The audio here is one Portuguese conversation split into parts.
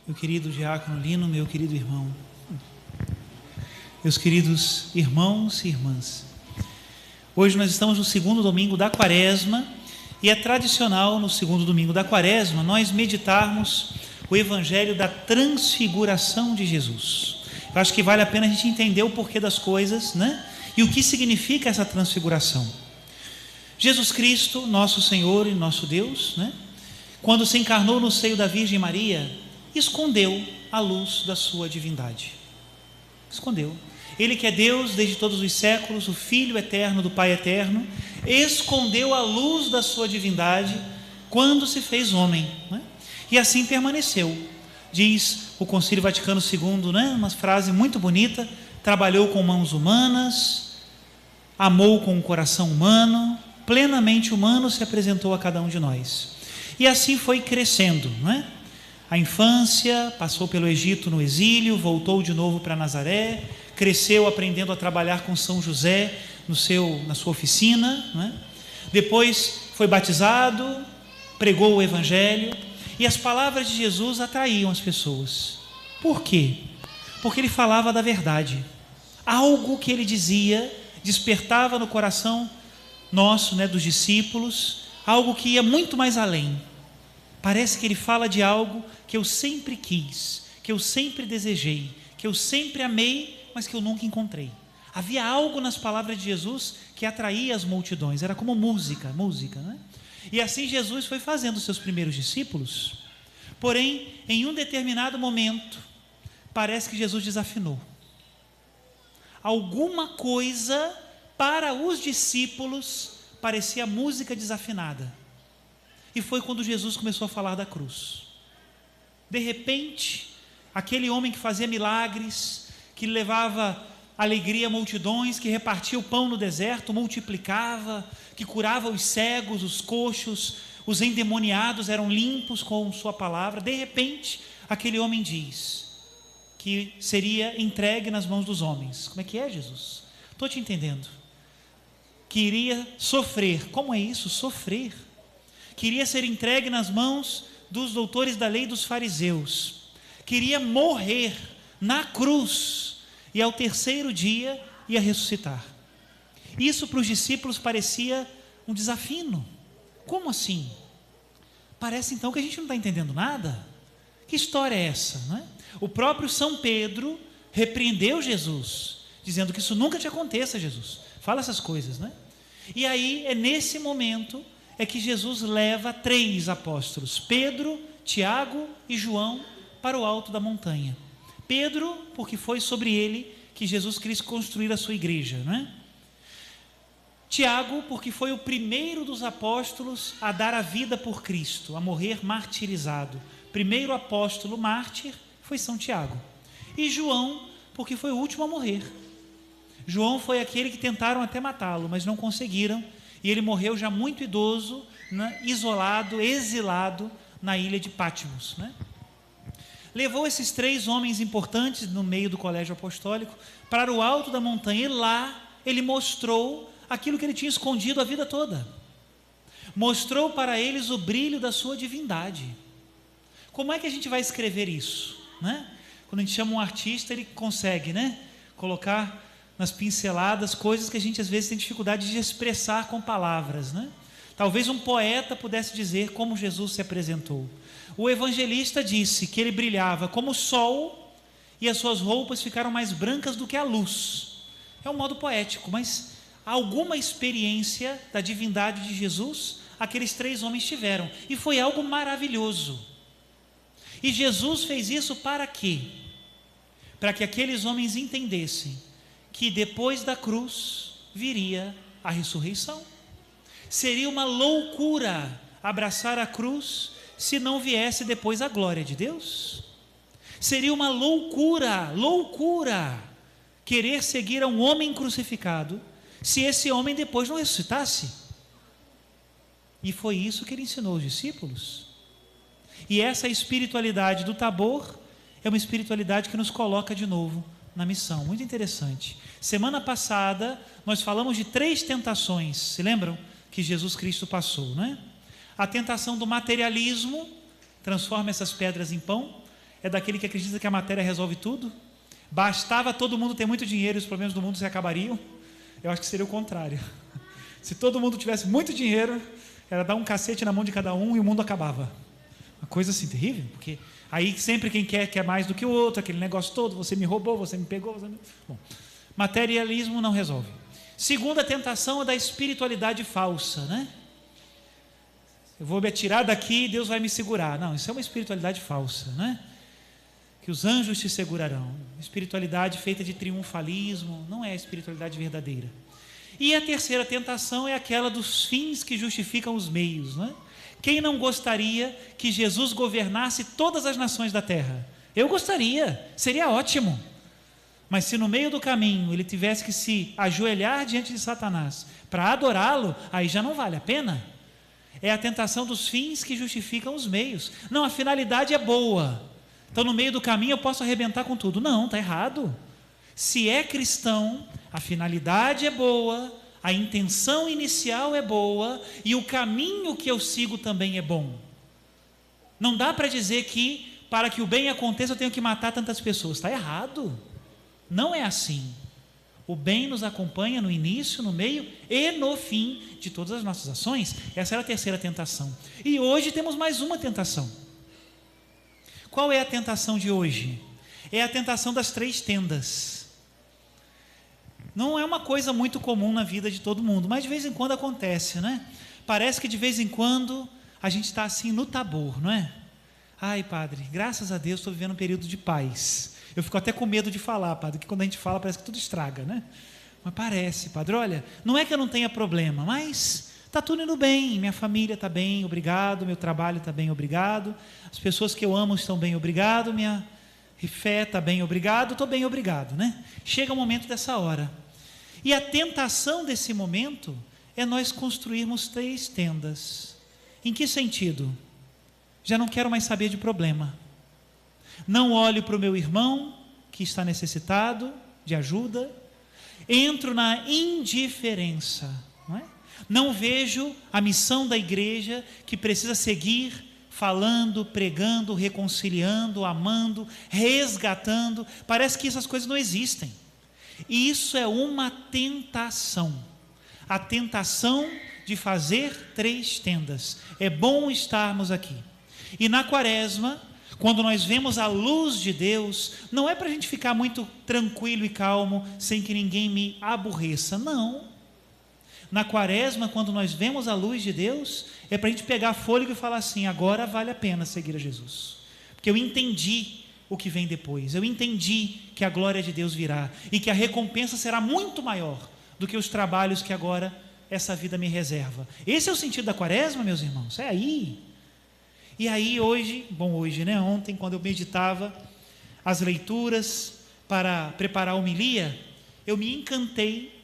meu querido diácono Lino, meu querido irmão, meus queridos irmãos e irmãs. Hoje nós estamos no segundo domingo da Quaresma e é tradicional no segundo domingo da Quaresma nós meditarmos o Evangelho da Transfiguração de Jesus. Eu acho que vale a pena a gente entender o porquê das coisas, né? E o que significa essa transfiguração. Jesus Cristo, nosso Senhor e nosso Deus, né? Quando se encarnou no seio da Virgem Maria, escondeu a luz da sua divindade. Escondeu. Ele que é Deus desde todos os séculos, o Filho eterno do Pai eterno, escondeu a luz da sua divindade quando se fez homem, né? E assim permaneceu. Diz o Concílio Vaticano II, né? Uma frase muito bonita: trabalhou com mãos humanas, amou com o coração humano, plenamente humano se apresentou a cada um de nós. E assim foi crescendo, né? A infância, passou pelo Egito no exílio, voltou de novo para Nazaré, cresceu aprendendo a trabalhar com São José na sua oficina, né? Depois foi batizado, pregou o Evangelho, e as palavras de Jesus atraíam as pessoas. Por quê? Porque ele falava da verdade. Algo que ele dizia despertava no coração nosso, né, dos discípulos, algo que ia muito mais além. Parece que ele fala de algo que eu sempre quis, que eu sempre desejei, que eu sempre amei, mas que eu nunca encontrei. Havia algo nas palavras de Jesus que atraía as multidões, era como música, né? E assim Jesus foi fazendo os seus primeiros discípulos. Porém, em um determinado momento, parece que Jesus desafinou. Alguma coisa para os discípulos parecia música desafinada. E foi quando Jesus começou a falar da cruz. De repente, aquele homem que fazia milagres, que levava alegria a multidões, que repartia o pão no deserto, multiplicava, que curava os cegos, os coxos, os endemoniados eram limpos com sua palavra. De repente, aquele homem diz que seria entregue nas mãos dos homens. Como é que é, Jesus? Estou te entendendo. Queria sofrer. Como é isso? Sofrer. Queria ser entregue nas mãos dos doutores da lei, dos fariseus. Queria morrer na cruz e ao terceiro dia ia ressuscitar. Isso para os discípulos parecia um desafio. Como assim? Parece então que a gente não está entendendo nada. Que história é essa, não é? O próprio São Pedro repreendeu Jesus, dizendo que isso nunca te aconteça, Jesus. Fala essas coisas, né? E aí é nesse momento é que Jesus leva 3 apóstolos, Pedro, Tiago e João, para o alto da montanha. Pedro, porque foi sobre ele que Jesus Cristo construiu a sua igreja, não é? Tiago, porque foi o primeiro dos apóstolos a dar a vida por Cristo, a morrer martirizado. Primeiro apóstolo mártir foi São Tiago. E João, porque foi o último a morrer. João foi aquele que tentaram até matá-lo, mas não conseguiram. E ele morreu já muito idoso, né, isolado, exilado na ilha de Patmos, né? Levou esses 3 homens importantes no meio do colégio apostólico para o alto da montanha, e lá ele mostrou aquilo que ele tinha escondido a vida toda. Mostrou para eles o brilho da sua divindade. Como é que a gente vai escrever isso, né? Quando a gente chama um artista, ele consegue, né, colocar nas pinceladas coisas que a gente às vezes tem dificuldade de expressar com palavras, né? Talvez um poeta pudesse dizer como Jesus se apresentou. O evangelista disse que ele brilhava como o sol e as suas roupas ficaram mais brancas do que a luz. É um modo poético, mas alguma experiência da divindade de Jesus aqueles 3 homens tiveram, e foi algo maravilhoso. E Jesus fez isso para quê? Para que aqueles homens entendessem que depois da cruz viria a ressurreição. Seria uma loucura abraçar a cruz se não viesse depois a glória de Deus. Seria uma loucura querer seguir a um homem crucificado se esse homem depois não ressuscitasse. E foi isso que ele ensinou aos discípulos. E essa espiritualidade do Tabor é uma espiritualidade que nos coloca de novo na missão. Muito interessante. Semana passada nós falamos de 3 tentações, se lembram? Que Jesus Cristo passou, né? A tentação do materialismo, transforma essas pedras em pão. é daquele que acredita que a matéria resolve tudo? Bastava todo mundo ter muito dinheiro e os problemas do mundo se acabariam? Eu acho que seria o contrário. Se todo mundo tivesse muito dinheiro, era dar um cacete na mão de cada um e o mundo acabava. Uma coisa assim terrível, porque aí sempre quem quer mais do que o outro, aquele negócio todo, você me roubou, você me pegou. Bom, materialismo não resolve. Segunda tentação é da espiritualidade falsa, né? Eu vou me atirar daqui e Deus vai me segurar. Não, isso é uma espiritualidade falsa, né? Que os anjos te segurarão. Espiritualidade feita de triunfalismo, não é a espiritualidade verdadeira. E a terceira tentação é aquela dos fins que justificam os meios, né? Quem não gostaria que Jesus governasse todas as nações da terra? Eu gostaria, seria ótimo. Mas se no meio do caminho ele tivesse que se ajoelhar diante de Satanás para adorá-lo, aí já não vale a pena. É a tentação dos fins que justificam os meios. Não, a finalidade é boa. Então no meio do caminho eu posso arrebentar com tudo. Não, está errado. Se é cristão, a finalidade é boa, a intenção inicial é boa e o caminho que eu sigo também é bom. Não dá para dizer que para que o bem aconteça eu tenho que matar tantas pessoas. Está errado. Não é assim. O bem nos acompanha no início, no meio e no fim de todas as nossas ações. Essa era a terceira tentação. E hoje temos mais uma tentação. Qual é a tentação de hoje? É a tentação das 3 tendas. Não é uma coisa muito comum na vida de todo mundo, mas de vez em quando acontece, né? Parece que de vez em quando a gente está assim no Tabor, não é? Ai, padre, graças a Deus estou vivendo um período de paz. Eu fico até com medo de falar, padre, que quando a gente fala parece que tudo estraga, né? Mas parece, padre, olha, não é que eu não tenha problema, mas está tudo indo bem, minha família está bem, obrigado, meu trabalho está bem, obrigado, as pessoas que eu amo estão bem, obrigado, minha fé está bem, obrigado, estou bem, obrigado, né? Chega o momento dessa hora. E a tentação desse momento é nós construirmos 3 tendas. Em que sentido? Já não quero mais saber de problema. Não olho para o meu irmão que está necessitado de ajuda. Entro na indiferença. Não é? Não vejo a missão da igreja que precisa seguir falando, pregando, reconciliando, amando, resgatando. Parece que essas coisas não existem. E isso é uma tentação. A tentação de fazer 3 tendas. É bom estarmos aqui. E na quaresma, quando nós vemos a luz de Deus, não é para a gente ficar muito tranquilo e calmo, sem que ninguém me aborreça. Não. Na quaresma, quando nós vemos a luz de Deus, é para a gente pegar fôlego e falar assim, agora vale a pena seguir a Jesus. Porque eu entendi o que vem depois. Eu entendi que a glória de Deus virá e que a recompensa será muito maior do que os trabalhos que agora essa vida me reserva. Esse é o sentido da quaresma, meus irmãos. É aí. E aí hoje, né? Ontem, quando eu meditava as leituras para preparar a homilia, eu me encantei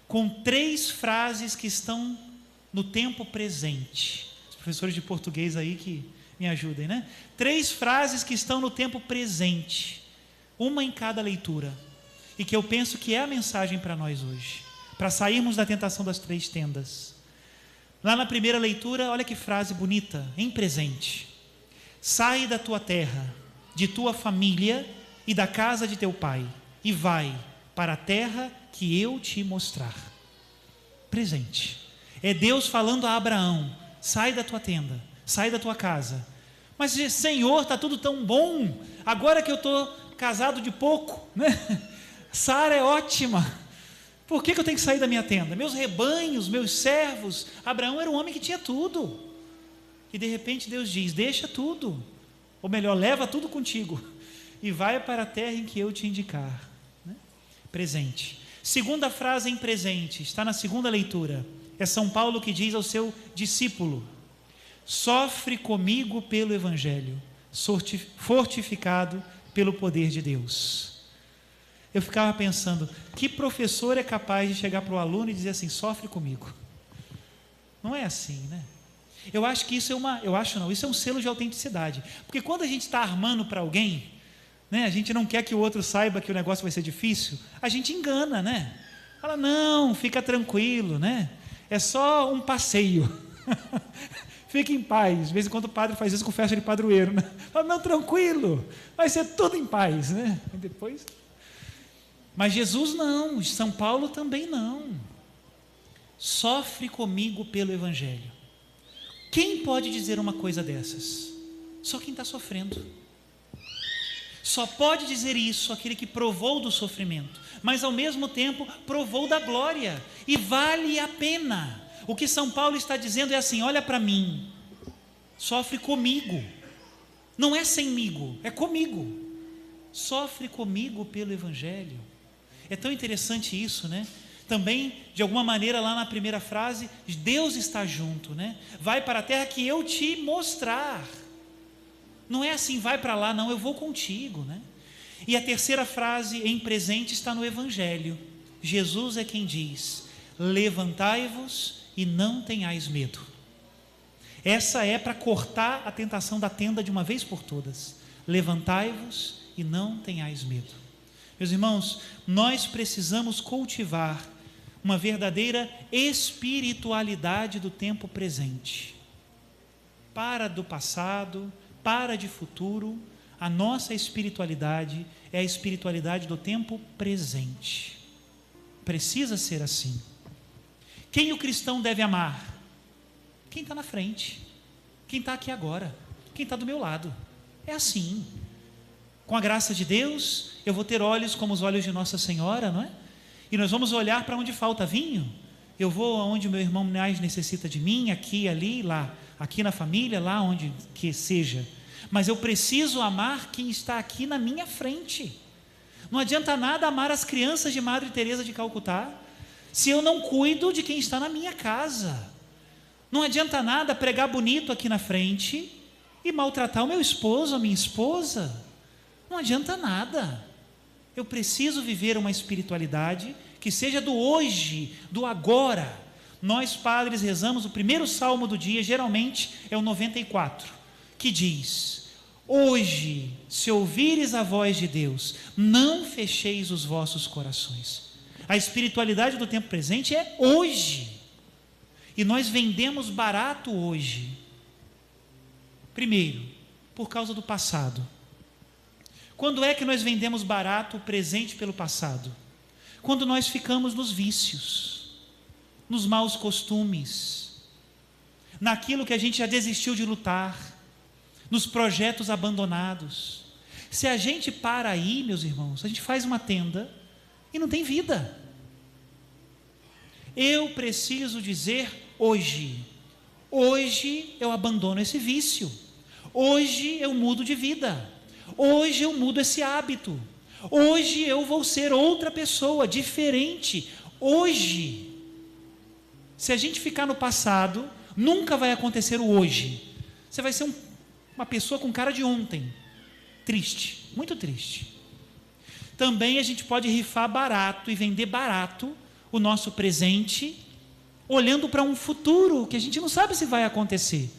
com 3 frases que estão no tempo presente. Os professores de português aí que me ajudem, né? 3 frases que estão no tempo presente, uma em cada leitura, e que eu penso que é a mensagem para nós hoje, para sairmos da tentação das 3 tendas. Lá na primeira leitura, olha que frase bonita, em presente: sai da tua terra, de tua família e da casa de teu pai, e vai para a terra que eu te mostrar. Presente. É Deus falando a Abraão: sai da tua tenda, sai da tua casa. Mas Senhor, está tudo tão bom, agora que eu estou casado de pouco, né? Sara é ótima, por que eu tenho que sair da minha tenda? Meus rebanhos, meus servos. Abraão era um homem que tinha tudo, e de repente Deus diz: deixa tudo, ou melhor, leva tudo contigo e vai para a terra em que eu te indicar, né? Presente. Segunda frase em presente, está na segunda leitura, é São Paulo que diz ao seu discípulo: sofre comigo pelo Evangelho, fortificado pelo poder de Deus. Eu ficava pensando, que professor é capaz de chegar para o aluno e dizer assim: sofre comigo? Não é assim, né? Eu acho que isso é um selo de autenticidade, porque quando a gente está armando para alguém, né, a gente não quer que o outro saiba que o negócio vai ser difícil, a gente engana, né? Fala, não, fica tranquilo, né? É só um passeio. fique em paz. De vez em quando o padre faz isso com festa de padroeiro, né? Fala, não, tranquilo, vai ser tudo em paz, né? E depois... Mas Jesus não, São Paulo também não. Sofre comigo pelo Evangelho. Quem pode dizer uma coisa dessas? Só quem está sofrendo. Só pode dizer isso aquele que provou do sofrimento, mas ao mesmo tempo provou da glória, e vale a pena. O que São Paulo está dizendo é assim: olha para mim, sofre comigo, não é semigo, é comigo, sofre comigo pelo Evangelho. É tão interessante isso, né? Também, de alguma maneira, lá na primeira frase, Deus está junto, né? Vai para a terra que eu te mostrar. Não é assim, vai para lá, não, eu vou contigo, né? E a terceira frase, em presente, está no Evangelho. Jesus é quem diz: levantai-vos e não tenhais medo. Essa é para cortar a tentação da tenda de uma vez por todas. Levantai-vos e não tenhais medo. Meus irmãos, nós precisamos cultivar uma verdadeira espiritualidade do tempo presente. Para do passado, para de futuro, a nossa espiritualidade é a espiritualidade do tempo presente. Precisa ser assim. Quem o cristão deve amar? Quem está na frente, quem está aqui agora, quem está do meu lado. É assim. Com a graça de Deus, eu vou ter olhos como os olhos de Nossa Senhora, não é? E nós vamos olhar para onde falta vinho. Eu vou aonde o meu irmão mais necessita de mim, aqui, ali, lá, aqui na família, lá onde que seja. Mas eu preciso amar quem está aqui na minha frente. Não adianta nada amar as crianças de Madre Teresa de Calcutá se eu não cuido de quem está na minha casa. Não adianta nada pregar bonito aqui na frente e maltratar o meu esposo, a minha esposa. Não adianta nada. Eu preciso viver uma espiritualidade que seja do hoje, do agora. Nós padres rezamos o primeiro salmo do dia, geralmente é o 94, que diz: hoje, se ouvires a voz de Deus, não fecheis os vossos corações. A espiritualidade do tempo presente é hoje. E nós vendemos barato hoje. Primeiro, por causa do passado. Quando é que nós vendemos barato o presente pelo passado? Quando nós ficamos nos vícios, nos maus costumes, naquilo que a gente já desistiu de lutar, nos projetos abandonados. Se a gente para aí, meus irmãos, a gente faz uma tenda e não tem vida. Eu preciso dizer hoje eu abandono esse vício, hoje eu mudo de vida, hoje eu mudo esse hábito, hoje eu vou ser outra pessoa, diferente, hoje. Se a gente ficar no passado, nunca vai acontecer o hoje. Você vai ser uma pessoa com cara de ontem, triste, muito triste. Também a gente pode rifar barato e vender barato o nosso presente, olhando para um futuro que a gente não sabe se vai acontecer.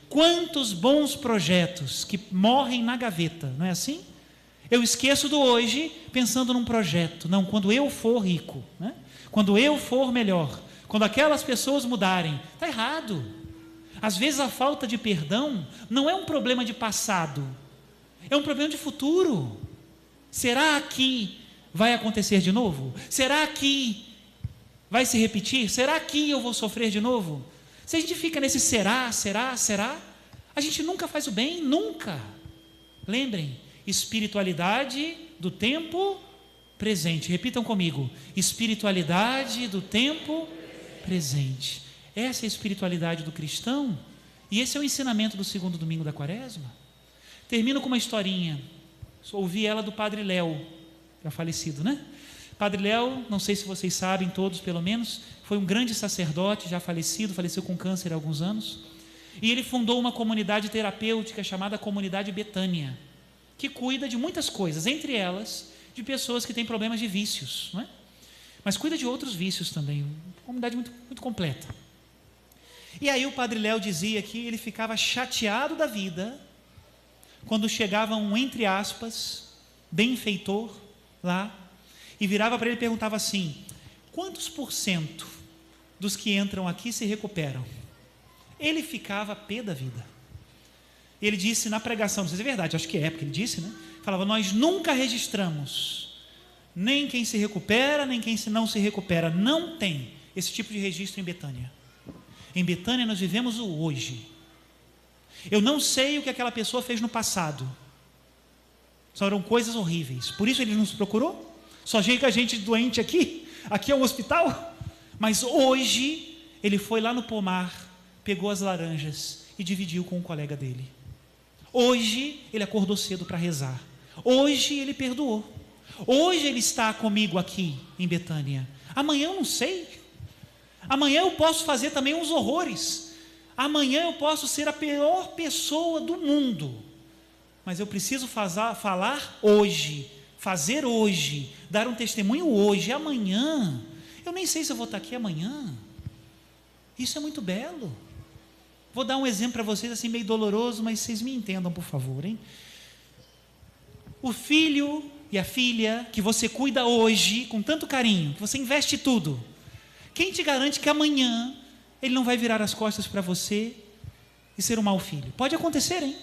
Quantos bons projetos que morrem na gaveta, não é assim? Eu esqueço do hoje pensando num projeto. Não, quando eu for rico, né? Quando eu for melhor, quando aquelas pessoas mudarem. Está errado. Às vezes a falta de perdão não é um problema de passado, é um problema de futuro. Será que vai acontecer de novo? Será que vai se repetir? Será que eu vou sofrer de novo? Se a gente fica nesse será, a gente nunca faz o bem, nunca. Lembrem, espiritualidade do tempo presente. Repitam comigo, espiritualidade do tempo presente. Essa é a espiritualidade do cristão, e esse é o ensinamento do segundo domingo da Quaresma. Termino com uma historinha, ouvi ela do Padre Léo, já falecido, né? Padre Léo, não sei se vocês sabem, todos pelo menos, foi um grande sacerdote, já falecido, faleceu com câncer há alguns anos, e ele fundou uma comunidade terapêutica chamada Comunidade Betânia, que cuida de muitas coisas, entre elas, de pessoas que têm problemas de vícios, não é? Mas cuida de outros vícios também, uma comunidade muito, muito completa. E aí o Padre Léo dizia que ele ficava chateado da vida, quando chegava um, entre aspas, benfeitor lá, e virava para ele e perguntava assim: quantos por cento dos que entram aqui se recuperam? ele ficava pé da vida. Ele disse na pregação, não sei se é verdade, acho que é, porque ele disse, né? Falava, nós nunca registramos, nem quem se recupera, nem quem não se recupera. Não tem esse tipo de registro em Betânia. Em Betânia nós vivemos o hoje. Eu não sei o que aquela pessoa fez no passado. Só eram coisas horríveis. Por isso ele nos procurou. Só chega gente doente aqui. Aqui é um hospital. Mas hoje ele foi lá no pomar, pegou as laranjas e dividiu com um colega dele. Hoje ele acordou cedo para rezar. Hoje ele perdoou. Hoje ele está comigo aqui em Betânia. Amanhã eu não sei. Amanhã eu posso fazer também uns horrores. Amanhã eu posso ser a pior pessoa do mundo. Mas eu preciso falar hoje, fazer hoje, dar um testemunho hoje. Amanhã, eu nem sei se eu vou estar aqui amanhã. Isso é muito belo. Vou dar um exemplo para vocês, assim meio doloroso, mas vocês me entendam, por favor, hein? O filho e a filha que você cuida hoje com tanto carinho, que você investe tudo, quem te garante que amanhã ele não vai virar as costas para você e ser um mau filho? Pode acontecer, hein?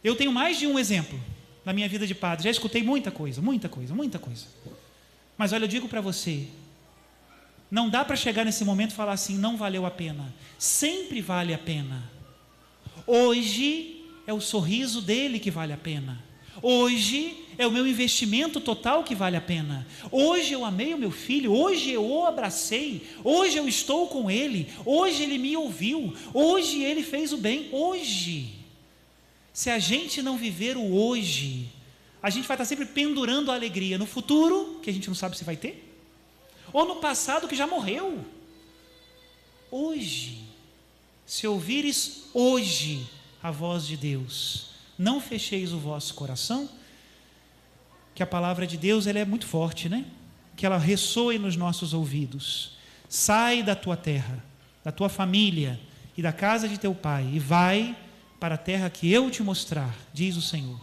Eu tenho mais de um exemplo na minha vida de padre, já escutei muita coisa. Mas olha, eu digo para você, não dá para chegar nesse momento e falar assim, não valeu a pena. Sempre vale a pena. Hoje é o sorriso dele que vale a pena. Hoje é o meu investimento total que vale a pena. Hoje eu amei o meu filho, hoje eu o abracei, hoje eu estou com ele, hoje ele me ouviu, hoje ele fez o bem. Hoje, se a gente não viver o hoje, a gente vai estar sempre pendurando a alegria no futuro, que a gente não sabe se vai ter, ou no passado que já morreu. Hoje, se ouvires hoje a voz de Deus, não fecheis o vosso coração, que a palavra de Deus ela é muito forte, né? Que ela ressoe nos nossos ouvidos. Sai da tua terra, da tua família e da casa de teu pai e vai para a terra que eu te mostrar, diz o Senhor.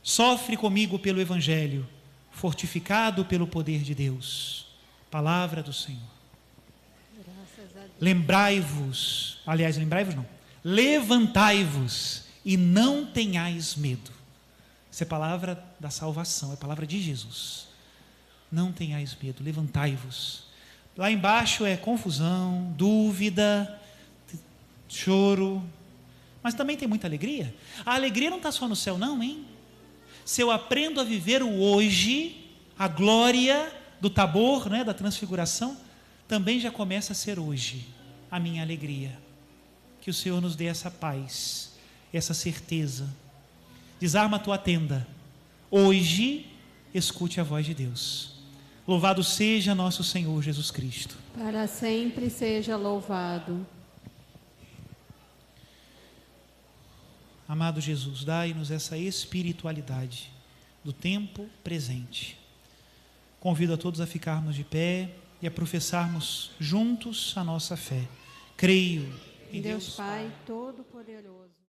Sofre comigo pelo Evangelho, fortificado pelo poder de Deus. Palavra do Senhor. Lembrai-vos, aliás, lembrai-vos não, levantai-vos e não tenhais medo. Essa é a palavra da salvação, é a palavra de Jesus. Não tenhais medo, levantai-vos. Lá embaixo é confusão, dúvida, choro, mas também tem muita alegria. A alegria não está só no céu não, hein? Se eu aprendo a viver o hoje, a glória do Tabor, né, da transfiguração, também já começa a ser hoje a minha alegria. Que o Senhor nos dê essa paz, essa certeza. Desarma a tua tenda. Hoje, escute a voz de Deus. Louvado seja nosso Senhor Jesus Cristo. Para sempre seja louvado. Amado Jesus, dai-nos essa espiritualidade do tempo presente. Convido a todos a ficarmos de pé e a professarmos juntos a nossa fé. Creio em Deus Pai Todo-Poderoso.